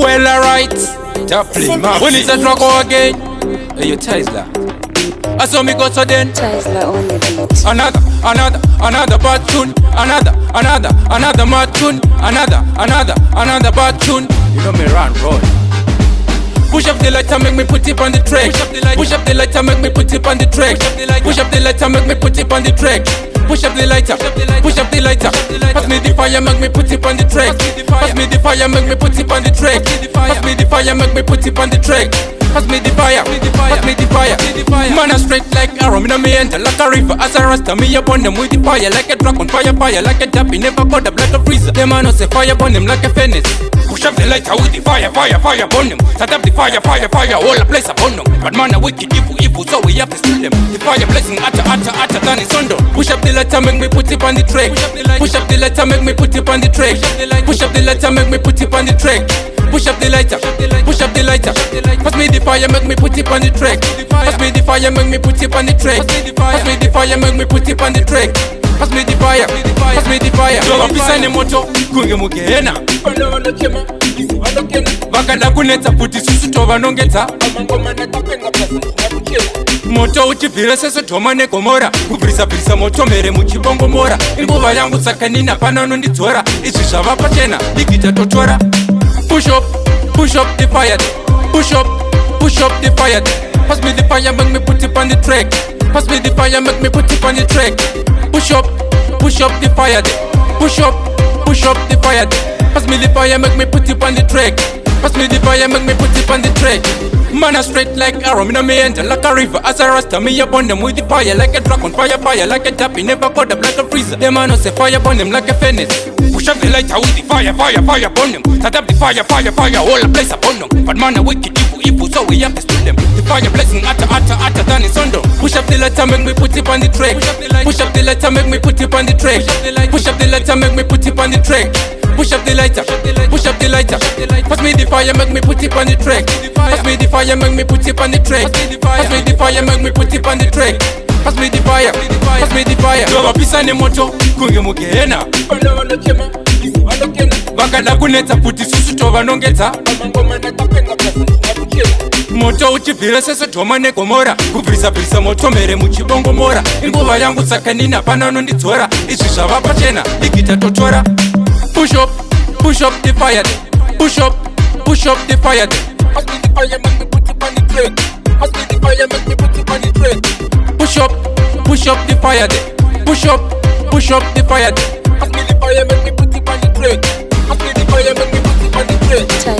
Well, alright. That play, man. When it's a track again. Hey, you Tesla. I saw me go so then. Tesla on the beat. Another bad tune. Another mad tune. Another bad tune. You know me run, roll. Push up the lighter, make me put it on the track. Push up the lighter, make me put it on the track. Push up the lighter, make me put it on the track. Push up the lighter, push up the lighter. Pass me the fire, make me put it on the track. Pass me the fire, make me put it on the track. Pass me the fire, make me put it on the track. Pass me the fire, pass me the fire. Man, I straight like arrow, me no me enter like a river. As a rasta, me upon them with the fire, like a dragon, fire, like a tappy. Never got up like a freezer. Them man no say fire upon them like a furnace. Push up the lighter with the fire upon them. Set up the fire, all the place upon them. But man, a wicked evil, so we have to steal them. The fire blessing, atta, than it's under. Push up the lighter, make me put it on the track. Push up the lighter, make me put it on the track. Push up the lighter, make me put it on the track. Push up the lighter, push up the lighter. Pass me the fire, make me put it on the track. Pass me the fire, make me put it on the track. Pass me the fire, make me put it on the track. Pass me the fire, pass me the fire. Joga pisane moto, kunge mugehena. Vakada kunetsa futi susu tova nongeta. Moto uchibvira seso Sodoma neGomora. Kubvirisa moto mere muchibongo mora. Inguva yangu sakanina pana nondidzora. Izvi zvava pachena, digita totora. Push up the fire. Push up the fire. Pass me the fire, make me put it on the track. Pass me the fire, make me put it on the track. Push up the fire. Push up the fire. Pass me the fire, make me put it on the track. Pass me the fire, make me put it on the track. Man, I straight like arrow, me no me enter like a river. As a rasta, me upon them with the fire, like a dragon, fire, like a tappy. Never got up like a freezer. Them man no say fire upon them like a furnace. Push up the lighter with the fire upon them. Set up the fire, all the place upon them. But man, a wicked evil, so we have to steal them. The fire blessing, atta, than it's under. Push up the lighter, make me put it on the track. Push up the lighter, make me put it on the track. Push up the lighter, make me put it on the track. Push up the lighter, push up the lighter. Pass me the fire, make me put it on the track. Pass me the fire, make me put it on the track. Pass me the fire, make me put it on the track. Pass me the fire, pass me the fire. Joga pisane moto, kunge mugehena. Vakada kunetsa futi susu tova nongeta. Moto uchibvira seso Sodoma neGomora. Kubvirisa moto mere muchibongo mora. Inguva yangu sakanina pana nondidzora. Izvi zvava pachena, digita totora. Push up the fire. Push up the fire. Pass me the fire, make me put it on the track. Pass me the fire, make me put it on the track. Push up the fire. Push up the fire. Pass me the fire, make me put it on the track. Pass me the fire, make me put it on the track.